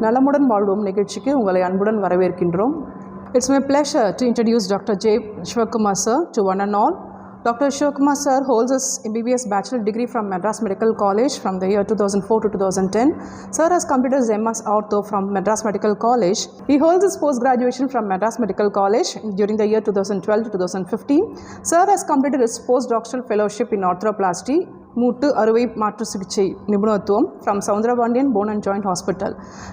நலமுடன் வாழ்வோம் நிகழ்ச்சிக்கு உங்களை அன்புடன் வரவேற்கின்றோம். It's my pleasure to introduce Dr.G.R.Physio sir to one and all. Dr. Physio sir holds his MBBS bachelor degree from Madras Medical College from the year 2004 to 2010. Sir has completed his MS Ortho from Madras Medical College. He holds his post-graduation from Madras Medical College during the year 2012 to 2015. Sir has completed his postdoctoral fellowship in orthoplasty, மூட்டு அறுவை மாற்று சிகிச்சை நிபுணத்துவம் from Soundarabandyan Bone and Joint Hospital.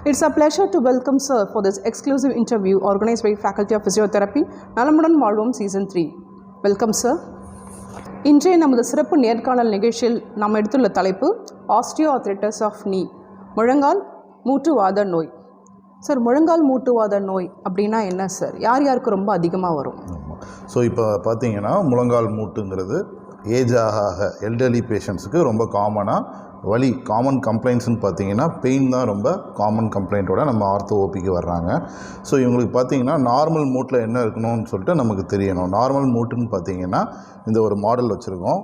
It's a pleasure to welcome sir for this exclusive interview organized by Faculty of Physiotherapy, Nalamudan Vazhvom Season 3. Welcome sir. இன்றைய நமது சிறப்பு நேர்காணல் நிகழ்ச்சியில் நாம் எடுத்துள்ள தலைப்பு Osteoarthritis of knee, முழங்கால் மூட்டுவாத நோய். சார், முழங்கால் மூட்டுவாத நோய் அப்படின்னா என்ன சார்? யார் யாருக்கு ரொம்ப அதிகமாக வரும்? ஸோ இப்போ பார்த்தீங்கன்னா முழங்கால் மூட்டுங்கிறது ஏஜ் ஆக எல்டர்லி பேஷண்ட்ஸுக்கு ரொம்ப காமன் கம்ப்ளைண்ட்ஸ்னு பார்த்தீங்கன்னா பெயின் தான் ரொம்ப காமன் கம்ப்ளைண்ட்டோட நம்ம ஆர்த்தோ ஓபிக்கு வர்றாங்க. ஸோ இவங்களுக்கு பார்த்தீங்கன்னா நார்மல் மூட்டில் என்ன இருக்கணும்னு சொல்லிட்டு நமக்கு தெரியணும். நார்மல் மூட்டுன்னு பார்த்தீங்கன்னா இந்த ஒரு மாடல் வச்சுருக்கோம்.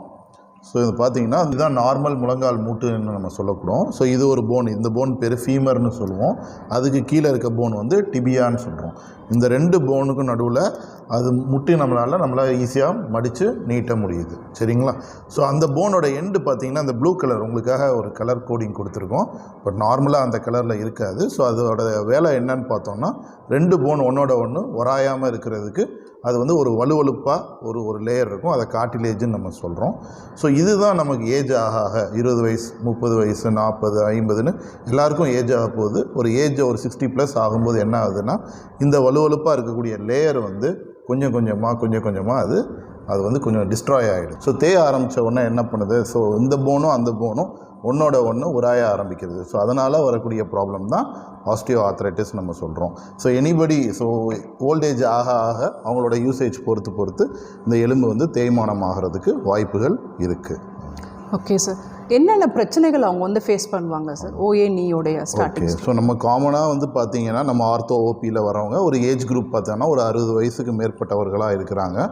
ஸோ இது பார்த்தீங்கன்னா இதுதான் நார்மல் முழங்கால் மூட்டுன்னு நம்ம சொல்லக்கூடும். ஸோ இது ஒரு போன், இந்த போன் பேர் ஃபீமர்னு சொல்லுவோம். அதுக்கு கீழே இருக்க போன் வந்து டிபியான்னு சொல்கிறோம். இந்த ரெண்டு போனுக்கும் நடுவில் அது முட்டி நம்மளால் ஈஸியாக மடித்து நீட்ட முடியுது. சரிங்களா? ஸோ அந்த போனோட எண்டு பார்த்திங்கன்னா அந்த ப்ளூ கலர், உங்களுக்காக ஒரு கலர் கோடிங் கொடுத்துருக்கோம். பட் நார்மலாக அந்த கலரில் இருக்காது. ஸோ அதோட வேலை என்னன்னு பார்த்தோம்னா, ரெண்டு போன் ஒன்றோட ஒன்று உராயாமல் இருக்கிறதுக்கு அது வந்து ஒரு வலுவலுப்பாக ஒரு லேயர் இருக்கும். அதை கார்டிலேஜ்னு நம்ம சொல்கிறோம். ஸோ இதுதான் நமக்கு ஏஜ் ஆக 20 வயசு 30 வயசு 40 50ன்னு எல்லாருக்கும் ஏஜ் ஆக போகுது. ஒரு ஏஜ் ஒரு 60+ ஆகும்போது என்ன ஆகுதுன்னா, இந்த வலுவலுப்பாக இருக்கக்கூடிய லேயர் வந்து கொஞ்சம் கொஞ்சமாக அது வந்து கொஞ்சம் டிஸ்ட்ராய் ஆகிடும். ஸோ தேய ஆரம்பித்த உடனே என்ன பண்ணுது? ஸோ இந்த போனும் அந்த போனும் ஒன்றோட ஒன்று உராய ஆரம்பிக்கிறது. ஸோ அதனால் வரக்கூடிய ப்ராப்ளம் தான் ஆஸ்டியோஆர்த்ரைட்டிஸ் நம்ம சொல்கிறோம். ஸோ ஓல்டேஜ் ஆக அவங்களோட யூசேஜ் பொறுத்து இந்த எலும்பு வந்து தேய்மானம் ஆகிறதுக்கு வாய்ப்புகள் இருக்குது. ஓகே சார், என்னென்ன பிரச்சனைகள் அவங்க வந்து ஃபேஸ் பண்ணுவாங்க சார் ஓஏ நீயோடைய ஸ்டார்டிங்? ஸோ நம்ம காமனாக வந்து பார்த்திங்கன்னா நம்ம ஆர்த்தோ ஓபியில் வரவங்க ஒரு ஏஜ் குரூப் பார்த்தோன்னா ஒரு 60 வயசுக்கு மேற்பட்டவர்களாக இருக்கிறாங்க.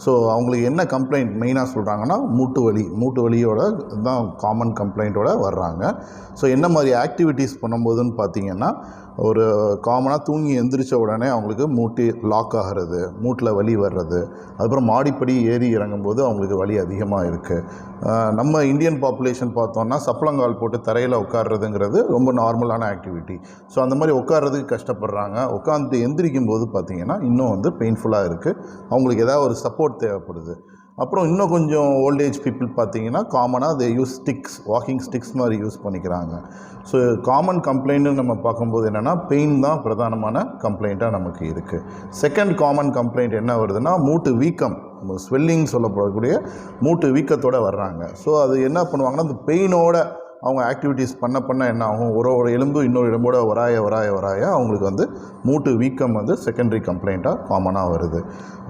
ஸோ அவங்களுக்கு என்ன கம்ப்ளைண்ட் மெயினாக சொல்கிறாங்கன்னா மூட்டு வலியோட தான் காமன் கம்ப்ளைண்ட்டோட வர்றாங்க. ஸோ என்ன மாதிரி ஆக்டிவிட்டீஸ் பண்ணும்போதுன்னு பார்த்திங்கன்னா, ஒரு காமனாக தூங்கி எந்திரிச்ச உடனே அவங்களுக்கு மூட்டு லாக் ஆகிறது, மூட்டில் வலி வர்றது, அதுக்கப்புறம் மாடிப்படி ஏறி இறங்கும்போது அவங்களுக்கு வலி அதிகமாக இருக்குது. நம்ம இந்தியன் பாப்புலேஷன் பார்த்தோன்னா சப்பளங்கால் போட்டு தரையில் உட்கார்றதுங்கிறது ரொம்ப நார்மலான ஆக்டிவிட்டி. ஸோ அந்த மாதிரி உட்கார்றதுக்கு கஷ்டப்படுறாங்க. உட்காந்துட்டு எந்திரிக்கும் போது பார்த்திங்கன்னா இன்னும் வந்து பெயின்ஃபுல்லாக இருக்குது. அவங்களுக்கு ஏதாவது ஒரு சப்போர்ட் தேவைப்படுது. அப்புறம் இன்னும் கொஞ்சம் ஓல்டேஜ் பீப்புள் பார்த்திங்கன்னா காமனாக அதை வாக்கிங் ஸ்டிக்ஸ் மாதிரி யூஸ் பண்ணிக்கிறாங்க. ஸோ காமன் கம்ப்ளைண்ட்டுன்னு நம்ம பார்க்கும்போது என்னென்னா, பெயின் தான் பிரதானமான கம்ப்ளைண்ட்டாக நமக்கு இருக்குது. செகண்ட் காமன் கம்ப்ளைண்ட் என்ன வருதுன்னா, மூட்டு வீக்கம், ஸ்வெல்லிங் சொல்லப்படக்கூடிய மூட்டு வீக்கத்தோடு வர்றாங்க. ஸோ அது என்ன பண்ணுவாங்கன்னா, அந்த பெயினோட அவங்க ஆக்டிவிட்டீஸ் பண்ண என்ன ஆகும், ஒரு எலும்பு இன்னொரு எலும்போட வராய அவங்களுக்கு வந்து மூட்டு வீக்கம் வந்து செகண்டரி கம்ப்ளைண்ட்டாக காமனாக வருது.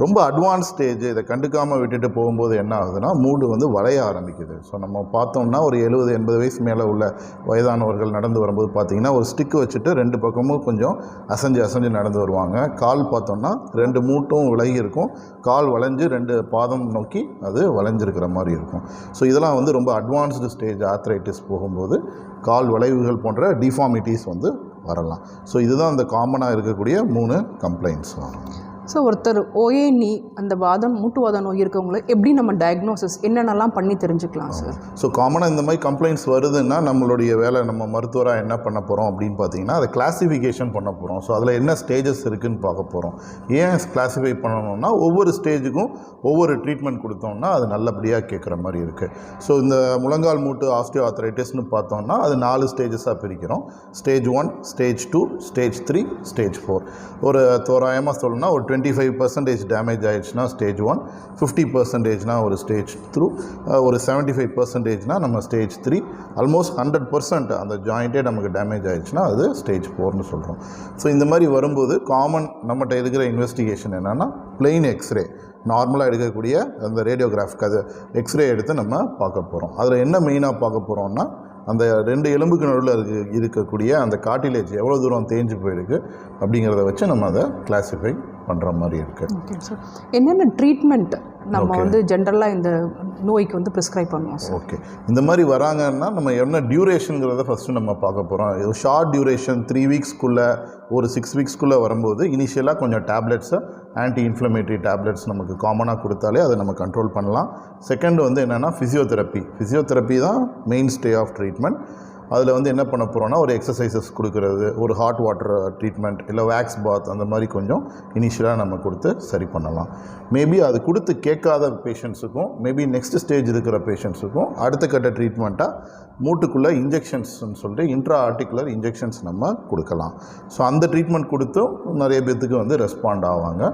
ரொம்ப அட்வான்ஸ் ஸ்டேஜ், இதை கண்டுக்காமல் விட்டுட்டு போகும்போது என்ன ஆகுதுன்னா, மூடு வந்து வளைய ஆரம்பிக்குது. ஸோ நம்ம பார்த்தோம்னா ஒரு 70-80 வயசு மேலே உள்ள வயதானவர்கள் நடந்து வரும்போது பார்த்திங்கன்னா ஒரு ஸ்டிக்கு வச்சுட்டு ரெண்டு பக்கமும் கொஞ்சம் அசைஞ்சு நடந்து வருவாங்க. கால் பார்த்தோம்னா ரெண்டு மூட்டும் விலகி இருக்கும், கால் வளைஞ்சு ரெண்டு பாதம் நோக்கி அது வளைஞ்சிருக்கிற மாதிரி இருக்கும். ஸோ இதெல்லாம் வந்து ரொம்ப அட்வான்ஸ்டு ஸ்டேஜ் ஆர்த்ரைட்டிஸ் போகும்போது கால் வளைவுகள் போன்ற டிஃபார்மிட்டிஸ் வந்து வரலாம். ஸோ இதுதான் அந்த காமனாக இருக்கக்கூடிய 3 கம்ப்ளைண்ட்ஸ். ஸோ ஒருத்தர் ஓஏ நீ அந்த மூட்டுவாத நோய் இருக்கவங்களை எப்படி நம்ம டயக்னோசிஸ் என்னென்னலாம் பண்ணி தெரிஞ்சுக்கலாம் சார்? ஸோ காமனாக இந்த மாதிரி கம்ப்ளைண்ட்ஸ் வருதுன்னா நம்மளுடைய வேலை, நம்ம மருத்துவராக என்ன பண்ண போகிறோம் அப்படின்னு பார்த்தீங்கன்னா, அதை கிளாஸிஃபிகேஷன் பண்ண போகிறோம். ஸோ அதில் என்ன ஸ்டேஜஸ் இருக்குதுன்னு பார்க்க போகிறோம். ஏன் கிளாஸிஃபை பண்ணணும்னா, ஒவ்வொரு ஸ்டேஜுக்கும் ஒவ்வொரு ட்ரீட்மெண்ட் கொடுத்தோம்னா அது நல்லபடியாக கேட்குற மாதிரி இருக்குது. ஸோ இந்த முழங்கால் மூட்டு ஆஸ்டியோஆர்த்ரைட்டிஸ்னு பார்த்தோம்னா அது 4 ஸ்டேஜஸாக பிரிக்கிறோம். Stage 1, stage 2, stage 3, stage 4. ஒரு தோராயமாக சொல்லணும்னா ஒரு 25% டேமேஜ் ஆகிடுச்சுன்னா ஸ்டேஜ் 1, 50%னா ஒரு ஸ்டேஜ் 2, ஒரு 75%னா நம்ம ஸ்டேஜ் 3, ஆல்மோஸ்ட் 100% அந்த ஜாயிண்ட்டே நமக்கு டேமேஜ் ஆகிடுச்சுன்னா அது ஸ்டேஜ் 4னு சொல்கிறோம். ஸோ இந்த மாதிரி வரும்போது காமன் நம்மகிட்ட இருக்கிற இன்வெஸ்டிகேஷன் என்னென்னா, பிளெயின் எக்ஸ்ரே, நார்மலாக எடுக்கக்கூடிய அந்த ரேடியோகிராஃபிக் அது எக்ஸ்ரே எடுத்து நம்ம பார்க்க போகிறோம். அதில் என்ன மெயினாக பார்க்க போகிறோம்னா, அந்த ரெண்டு எலும்புக்கு நடுவில் இருக்கக்கூடிய அந்த கார்டிலேஜ் எவ்வளோ தூரம் தேஞ்சு போயிருக்கு அப்படிங்கிறத வச்சு நம்ம அதை கிளாஸிஃபை பண்ணுற மாதிரி இருக்குது. Okay sir. என்னென்ன ட்ரீட்மெண்ட் நம்ம வந்து ஜென்ரலாக இந்த நோய்க்கு வந்து ப்ரிஸ்கிரைப் பண்ணுவோம் சார்? ஓகே, இந்த மாதிரி வராங்கன்னா நம்ம என்ன டியூரேஷனுங்கிறத ஃபஸ்ட்டு நம்ம பார்க்க போகிறோம். ஷார்ட் டியூரேஷன் 3 வீக்ஸ்க்குள்ளே ஒரு 6 வீக்ஸ்க்குள்ளே வரும்போது இனிஷியலாக கொஞ்சம் டேப்லெட்ஸை ஆன்டி இன்ஃப்ளமேட்டரி டேப்லெட்ஸ் நமக்கு காமனாக கொடுத்தாலே அதை நம்ம கண்ட்ரோல் பண்ணலாம். செகண்ட் வந்து என்னென்னா ஃபிசியோதெரப்பி தான் மெயின் ஸ்டே ஆஃப் ட்ரீட்மெண்ட். அதில் வந்து என்ன பண்ண போகிறோன்னா ஒரு எக்ஸசைசஸ் கொடுக்கறது, ஒரு ஹாட் வாட்டர் ட்ரீட்மெண்ட், இல்லை வேக்ஸ் பாத், அந்த மாதிரி கொஞ்சம் இனிஷியலாக நம்ம கொடுத்து சரி பண்ணலாம். மேபி அது கொடுத்து கேட்காத பேஷண்ட்ஸுக்கும் மேபி நெக்ஸ்ட் ஸ்டேஜ் இருக்கிற பேஷண்ட்ஸுக்கும் அடுத்த கட்ட ட்ரீட்மெண்ட்டாக மூட்டுக்குள்ளே இன்ஜெக்ஷன்ஸ்ன்னு சொல்லிட்டு இன்ட்ரா ஆர்டிகுலர் இன்ஜெக்ஷன்ஸ் நம்ம கொடுக்கலாம். ஸோ அந்த ட்ரீட்மெண்ட் கொடுத்தும் நிறைய பேர்த்துக்கு வந்து ரெஸ்பாண்ட் ஆவாங்க.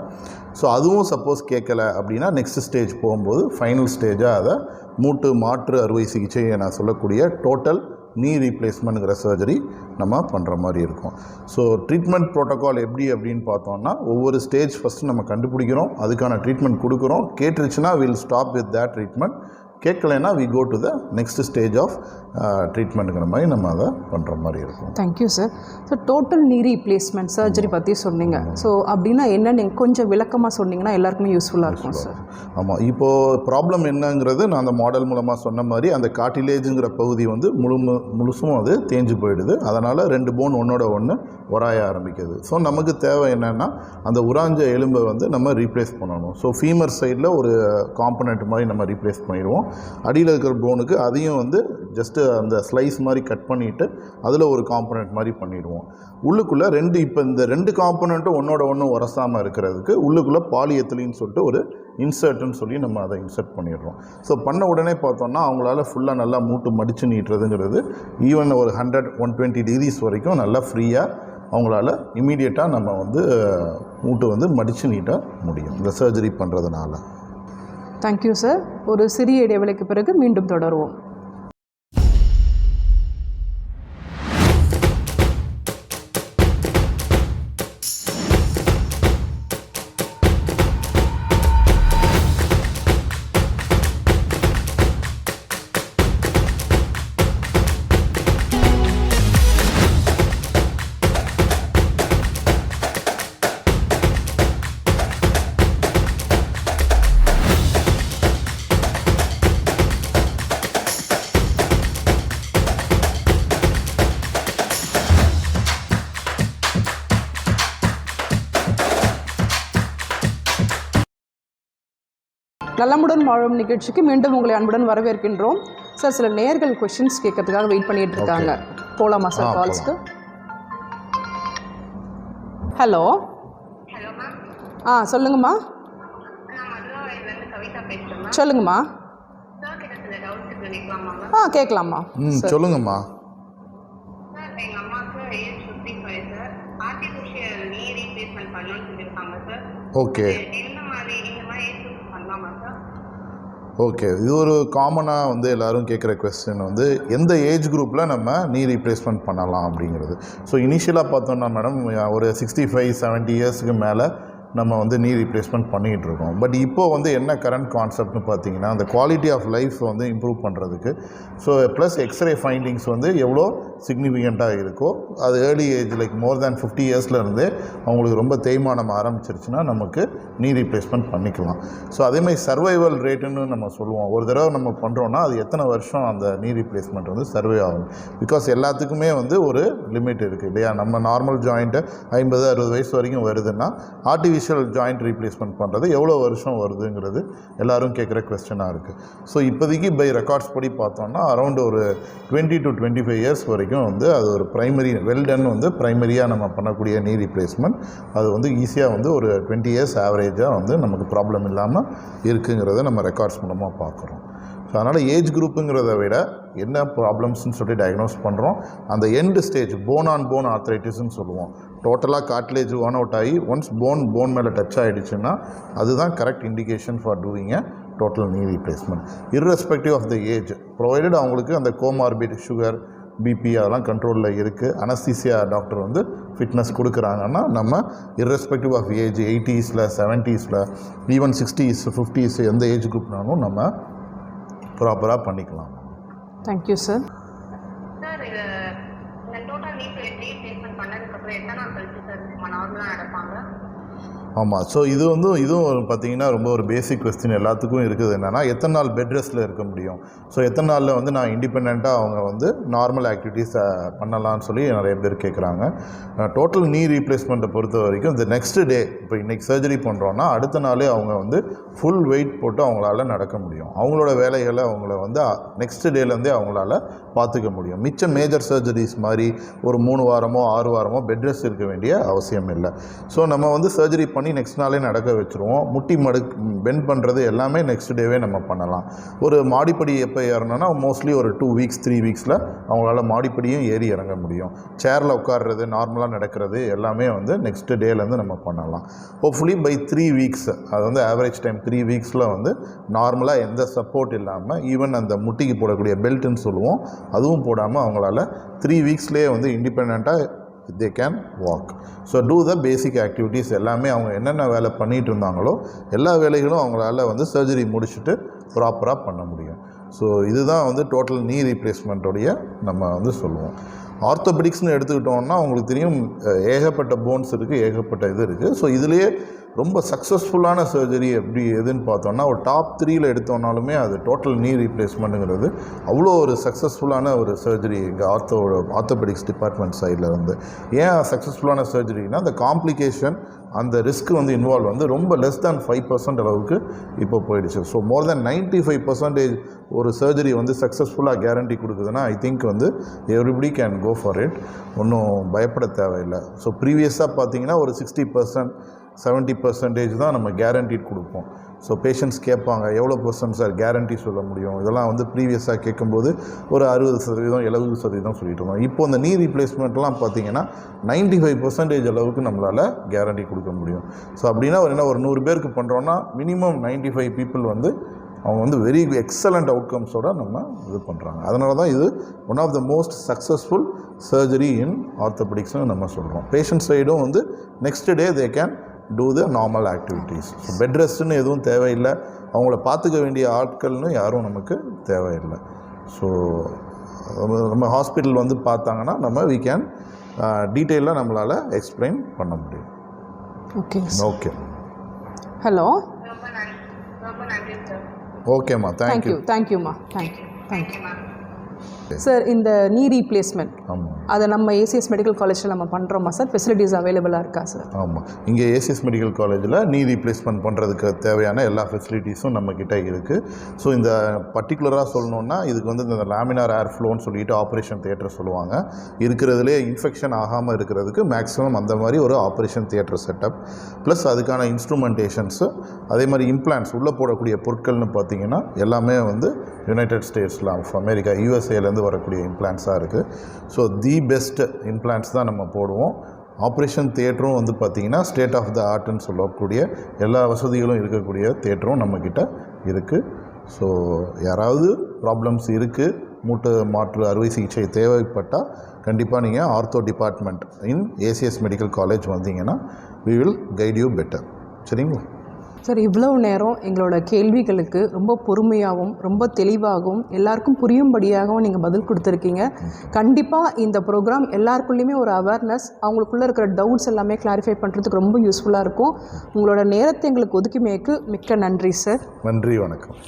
ஸோ அதுவும் சப்போஸ் கேட்கலை அப்படின்னா நெக்ஸ்ட் ஸ்டேஜ் போகும்போது ஃபைனல் ஸ்டேஜாக அதை மூட்டு மாற்று அறுவை சிகிச்சையை நான் சொல்லக்கூடிய டோட்டல் நீ ரீப்ளேஸ்மெண்ட்ங்கிற சர்ஜரி நம்ம பண்ணுற மாதிரி இருக்கும். ஸோ ட்ரீட்மெண்ட் ப்ரோட்டோக்கால் எப்படி அப்படின்னு பார்த்தோம்னா ஒவ்வொரு ஸ்டேஜ் ஃபஸ்ட்டு நம்ம கண்டுபிடிக்கிறோம், அதுக்கான ட்ரீட்மெண்ட் கொடுக்குறோம். கேட்டுருச்சுன்னா will stop with that treatment. கேட்கலைன்னா we go to the next stage of ட்ரீட்மெண்ட்டுங்கிற மாதிரி நம்ம அதை பண்ணுற மாதிரி இருக்கும். Thank you sir. So total knee replacement surgery பற்றி சொன்னீங்க. ஸோ அப்படின்னா என்ன நீங்கள் கொஞ்சம் விளக்கமாக சொன்னீங்கன்னா எல்லாருக்குமே யூஸ்ஃபுல்லாக இருக்கும் சார். ஆமாம், இப்போது ப்ராப்ளம் என்னங்கிறது நான் அந்த மாடல் மூலமாக சொன்ன மாதிரி அந்த கார்டிலேஜுங்கிற பகுதி வந்து முழுசும் அது தேஞ்சு போயிடுது. அதனால் 2 போன் ஒன்றோட ஒன்று உராய ஆரம்பிக்குது. ஸோ நமக்கு தேவை என்னென்னா அந்த உராஞ்ச எலும்பை வந்து நம்ம ரீப்ளேஸ் பண்ணணும். ஸோ ஃபீமர் சைடில் ஒரு காம்பனண்ட் மாதிரி நம்ம ரீப்ளேஸ் பண்ணிடுவோம். அடியில் இருக்கிற போனுக்கு அதையும் வந்து ஜஸ்ட்டு அந்த ஸ்லைஸ் மாதிரி கட் பண்ணிவிட்டு அதில் ஒரு காம்பனண்ட் மாதிரி பண்ணிவிடுவோம். உள்ளுக்குள்ளே இப்போ இந்த 2 காம்பனண்ட்டும் ஒன்றோட ஒன்று உரசாமல் இருக்கிறதுக்கு உள்ளுக்குள்ளே பாலிஎத்திலின்னு சொல்லிட்டு ஒரு இன்சர்ட்னு சொல்லி நம்ம அதை இன்சர்ட் பண்ணிடுறோம். ஸோ பண்ண உடனே பார்த்தோன்னா அவங்களால ஃபுல்லாக நல்லா மூட்டு மடித்து நீட்டுறதுங்கிறது ஈவன் ஒரு 100-120 டிகிரிஸ் வரைக்கும் நல்லா ஃப்ரீயாக அவங்களால இமீடியட்டாக நம்ம வந்து மூட்டு வந்து மடித்து நீட்ட முடியும் இந்த சர்ஜரி பண்ணுறதுனால. Thank you sir. ஒரு சிறிய இடைவேளைக்கு பிறகு மீண்டும் தொடருவோம். நலமுடன் வாழும் நிகழ்ச்சிக்கு மீண்டும் உங்களை அன்புடன் வரவேற்கின்றோம் சார். சில நேயர்கள் கொஸ்டின்ஸ் கேட்கறதுக்காக வெயிட் பண்ணிட்டு இருக்காங்க. போலாமா சார் கால்ஸ்க்கு? ஹலோ. சொல்லுங்கம்மா. சொல்லுங்கம்மா. கேட்கலாமா? சொல்லுங்கம்மா. ஓகே ஓகே, இது ஒரு காமனாக வந்து எல்லோரும் கேட்குற கொஸ்டின் வந்து எந்த ஏஜ் குரூப்பில் நம்ம நீ ரீப்ளேஸ்மெண்ட் பண்ணலாம் அப்படிங்கிறது. ஸோ இனிஷியலாக பார்த்தோன்னா மேடம் ஒரு 65-70 இயர்ஸுக்கு மேலே நம்ம வந்து நீ ரீப்ளேஸ்மெண்ட் பண்ணிகிட்டு இருக்கோம். பட் இப்போது வந்து என்ன கரண்ட் கான்செப்ட்னு பார்த்தீங்கன்னா அந்த குவாலிட்டி ஆஃப் லைஃப் வந்து இம்ப்ரூவ் பண்ணுறதுக்கு ஸோ ப்ளஸ் எக்ஸ்ரே ஃபைண்டிங்ஸ் வந்து எவ்வளோ சிக்னிஃபிகண்ட்டாக இருக்கோ அது ஏர்லி ஏஜ் லைக் மோர் தேன் 50 இயர்ஸ்லேருந்தே அவங்களுக்கு ரொம்ப தேய்மானம் ஆரம்பிச்சிருச்சுன்னா நமக்கு நீ ரீப்ளேஸ்மெண்ட் பண்ணிக்கலாம். ஸோ அதேமாதிரி சர்வைவல் ரேட்டுன்னு நம்ம சொல்லுவோம். ஒரு தடவை நம்ம பண்ணுறோன்னா அது எத்தனை வருஷம் அந்த நீ ரீப்ளேஸ்மெண்ட் வந்து சர்வே ஆகும். பிகாஸ் எல்லாத்துக்குமே வந்து ஒரு லிமிட் இருக்குது இல்லையா. நம்ம நார்மல் ஜாயிண்ட்டு 50-60 வயசு வரைக்கும் வருதுன்னா ஆர்டிஃபிஷியல் ஜாயிண்ட் ரீப்ளேஸ்மெண்ட் பண்ணுறது எவ்வளோ வருஷம் வருதுங்கிறது எல்லோரும் கேட்குற கொஸ்டினாக இருக்குது. ஸோ இப்போதைக்கு பை ரெக்கார்ட்ஸ் படி பார்த்தோன்னா அரௌண்ட் ஒரு 20 to 25 இயர்ஸ் வரைக்கும் வந்து அது ஒரு ப்ரைமரி வெல்டன் வந்து ப்ரைமரியாக நம்ம பண்ணக்கூடிய நீ ரீப்ளேஸ்மெண்ட் அது வந்து ஈஸியாக வந்து ஒரு 20 இயர்ஸ் ஆவரேஜாக வந்து நமக்கு ப்ராப்ளம் இல்லாமல் இருக்குங்கிறத நம்ம ரெக்கார்ட்ஸ் மூலமாக பார்க்குறோம். ஸோ அதனால் ஏஜ் குரூப்புங்கிறத விட என்ன ப்ராப்ளம்ஸ்ன்னு சொல்லி டயக்னோஸ் பண்ணுறோம். அந்த end stage bone on bone ஆர்த்ரைட்டிஸ்ன்னு சொல்லுவோம். டோட்டலாக கார்ட்லேஜ் ஒன் அவுட் ஆகி ஒன்ஸ் போன் மேலே டச் ஆகிடுச்சுன்னா அதுதான் correct indication for doing a total knee replacement irrespective of the age provided அவங்களுக்கு அந்த கோமார்பிட் சுகர் பிபி அதெல்லாம் கண்ட்ரோலில் இருக்குது. அனஸ்தீசியா டாக்டர் வந்து ஃபிட்னஸ் கொடுக்குறாங்கன்னா நம்ம irrespective of age 80s 70s even 60s 50s எந்த ஏஜ் குரூப்னாலும் நம்ம ப்ராப்பராக பண்ணிக்கலாம். Thank you sir. ஆமாம். ஸோ இதுவும் பார்த்தீங்கன்னா ரொம்ப ஒரு பேசிக் கொஸ்டின் எல்லாத்துக்கும் இருக்குது. என்னென்னா எத்தனை நாள் பெட் ரெஸ்ட்டில் இருக்க முடியும், ஸோ எத்தனை நாளில் வந்து நான் இண்டிபெண்ட்டாக அவங்க வந்து நார்மல் ஆக்டிவிட்டீஸை பண்ணலான்னு சொல்லி நிறைய பேர் கேட்குறாங்க. டோட்டல் நீ ரீப்ளேஸ்மெண்ட்டை பொறுத்த வரைக்கும் இந்த நெக்ஸ்ட் டே, இப்போ இன்றைக்கி சர்ஜரி பண்ணுறோன்னா அடுத்த நாளே அவங்க வந்து ஃபுல் வெயிட் போட்டு அவங்களால நடக்க முடியும். அவங்களோட வேலைகளை அவங்கள வந்து நெக்ஸ்ட் டேலேருந்தே அவங்களால பார்த்துக்க முடியும். மிச்ச மேஜர் சர்ஜரிஸ் மாதிரி ஒரு 3 வாரமோ 6 வாரமோ பெட் ரெஸ்ட் இருக்க வேண்டிய அவசியம் இல்லை. ஸோ நம்ம வந்து சர்ஜரி பண்ணி நெக்ஸ்ட் நாளே நடக்க வச்சுருவோம். முட்டி பெண்ட் பண்ணுறது எல்லாமே நெக்ஸ்ட் டேவே நம்ம பண்ணலாம். ஒரு மாடிப்படி எப்போ ஏறணும்னா மோஸ்ட்லி ஒரு 2 வீக்ஸ் 3 வீக்ஸில் அவங்களால மாடிப்படியும் ஏறி இறங்க முடியும். சேரில் உட்காடுறது, நார்மலாக நடக்கிறது எல்லாமே வந்து நெக்ஸ்ட் டேலேருந்து நம்ம பண்ணலாம். ஹோப்ஃபுல்லி பை 3 வீக்ஸ், அது வந்து ஆவரேஜ் டைம் 3 வீக்ஸில் வந்து நார்மலாக எந்த சப்போர்ட் இல்லாமல், ஈவன் அந்த முட்டிக்கு போடக்கூடிய பெல்ட்டுன்னு சொல்லுவோம் அதுவும் போடாமல் அவங்களால 3 வீக்ஸ்லேயே வந்து இண்டிபெண்ட்டாக they can walk. So do the basic activities. எல்லாமே அவங்க என்னென்ன வேலை பண்ணிகிட்டு இருந்தாங்களோ எல்லா வேலைகளும் அவங்களால வந்து சர்ஜரி முடிச்சுட்டு ப்ராப்பராக பண்ண முடியும். ஸோ இதுதான் வந்து டோட்டல் நீ ரீப்ளேஸ்மெண்ட்டோடைய நம்ம வந்து சொல்லுவோம். ஆர்த்தோபெடிக்ஸ்னு எடுத்துக்கிட்டோம்னா உங்களுக்கு தெரியும் ஏகப்பட்ட போன்ஸ் இருக்குது, ஏகப்பட்ட இது இருக்குது. ஸோ இதுலேயே ரொம்ப சக்ஸஸ்ஃபுல்லான சர்ஜரி எப்படி எதுன்னு பார்த்தோன்னா ஒரு டாப் 3ல் எடுத்தோன்னாலுமே அது டோட்டல் நீ ரீப்ளேஸ்மெண்ட்டுங்கிறது அவ்வளோ ஒரு சக்ஸஸ்ஃபுல்லான ஒரு சர்ஜரி எங்கள் ஆர்த்தோபெடிக்ஸ் டிபார்ட்மெண்ட் சைடில் இருந்து. ஏன் சக்ஸஸ்ஃபுல்லான சர்ஜரினா அந்த காம்ப்ளிகேஷன், அந்த ரிஸ்க் வந்து இன்வால்வ் வந்து ரொம்ப லெஸ் தேன் 5% அளவுக்கு இப்போ போயிடுச்சு. ஸோ மோர் தேன் 95% ஒரு சர்ஜரி வந்து சக்ஸஸ்ஃபுல்லாக கேரண்டி கொடுக்குதுன்னா ஐ திங்க் வந்து everybody can go for it. ஒன்றும் பயப்பட தேவையில்லை. ஸோ ப்ரீவியஸாக பார்த்தீங்கன்னா ஒரு 60% 70% தான் நம்ம கேரண்டிட் கொடுப்போம். ஸோ பேஷண்ட்ஸ் கேட்பாங்க எவ்வளோ % சார் கேரண்டி சொல்ல முடியும், இதெல்லாம் வந்து ப்ரீவியஸாக கேட்கும்போது ஒரு 60% 70% சொல்லிட்டு இருந்தோம். இப்போ இந்த நீ ரீப்ளேஸ்மெண்ட்லாம் பார்த்தீங்கன்னா 95% அளவுக்கு நம்மளால் கேரண்டி கொடுக்க முடியும். ஸோ அப்படின்னா ஒரு 100 பேருக்கு பண்ணுறோன்னா மினிமம் 95 பீப்புள் வந்து அவங்க வந்து வெரி எக்ஸலண்ட் அவுட்கம்ஸோடு நம்ம இது பண்ணுறாங்க. அதனால தான் இது one of the most successful surgery in ஆர்த்தோபெடிக்ஸ்னு நம்ம சொல்கிறோம். பேஷண்ட் சைடும் வந்து next day they can do the normal activities. So bed ரெஸ்ட்டுன்னு எதுவும் தேவையில்லை, அவங்கள பார்த்துக்க வேண்டிய ஆட்கள்னு யாரும் நமக்கு தேவையில்லை. ஸோ நம்ம ஹாஸ்பிட்டல் வந்து பார்த்தாங்கன்னா நம்ம வி கேன் டீட்டெயிலாக நம்மளால் எக்ஸ்பிளைன் பண்ண முடியும். Okay okay. ஹலோ. ஓகேம்மா, தேங்க்யூம்மா. Thank you sir. இந்த நீ ரீப்ளேஸ்மெண்ட் அதை நம்ம ஏசிஎஸ் மெடிக்கல் காலேஜில் நம்ம பண்ணுறோமா சார்? ஃபெசிலிட்டிஸ் அவைலபிளாக இருக்கா சார்? ஆமாம், இங்கே ஏசிஎஸ் மெடிக்கல் காலேஜில் நீ ரீப்ளேஸ்மெண்ட் பண்ணுறதுக்கு தேவையான எல்லா ஃபெசிலிட்டிஸும் நம்மக்கிட்ட இருக்குது. ஸோ இந்த பர்டிகுலராக சொல்லணுன்னா இதுக்கு வந்து இந்த லேமினார் ஏர் ஃப்ளோன்னு சொல்லிட்டு ஆப்ரேஷன் தியேட்டர் சொல்லுவாங்க. இருக்கிறதுலே இன்ஃபெக்ஷன் ஆகாமல் இருக்கிறதுக்கு மேக்ஸிமம் அந்த மாதிரி ஒரு ஆப்ரேஷன் தியேட்டர் செட்டப், ப்ளஸ் அதுக்கான இன்ஸ்ட்ருமெண்டேஷன்ஸு, அதே மாதிரி இம்ப்ளான்ட்ஸ் உள்ளே போடக்கூடிய பொருட்கள்னு பார்த்திங்கன்னா எல்லாமே வந்து யுனைடெட் ஸ்டேட்ஸில் ஆஃப் அமெரிக்கா யூஎஸ்ஏலேருந்து வரக்கூடிய இம்ப்ளான்ட்ஸாக இருக்குது. ஸோ தி பெஸ்ட் இம்ப்ளான்ட்ஸ் தான் நம்ம போடுவோம். ஆப்ரேஷன் தியேட்டரும் வந்து பார்த்திங்கன்னா ஸ்டேட் ஆஃப் த ஆர்ட்னு சொல்லக்கூடிய எல்லா வசதிகளும் இருக்கக்கூடிய தியேட்டரும் நம்மக்கிட்ட இருக்குது. ஸோ யாராவது ப்ராப்ளம்ஸ் இருக்குது, மூட்டு மாற்று அறுவை சிகிச்சை தேவைப்பட்டால் கண்டிப்பாக நீங்கள் ஆர்த்தோ டிபார்ட்மெண்ட் இன் ஏசிஎஸ் மெடிக்கல் காலேஜ் வந்தீங்கன்னா we will guide you better. சரிங்களா சார்? இவ்வளோ நேரம் எங்களோட கேள்விகளுக்கு ரொம்ப பொறுமையாகவும் ரொம்ப தெளிவாகவும் எல்லாருக்கும் புரியும்படியாகவும் நீங்கள் பதில் கொடுத்துருக்கீங்க. கண்டிப்பாக இந்த ப்ரோக்ராம் எல்லாருக்குள்ளேயுமே ஒரு அவேர்னஸ், அவங்களுக்குள்ளே இருக்கிற டவுட்ஸ் எல்லாமே கிளாரிஃபை பண்ணுறதுக்கு ரொம்ப யூஸ்ஃபுல்லாக இருக்கும். உங்களோட நேரத்தை எங்களுக்கு ஒதுக்கிமைக்கு மிக்க நன்றி சார். நன்றி, வணக்கம்.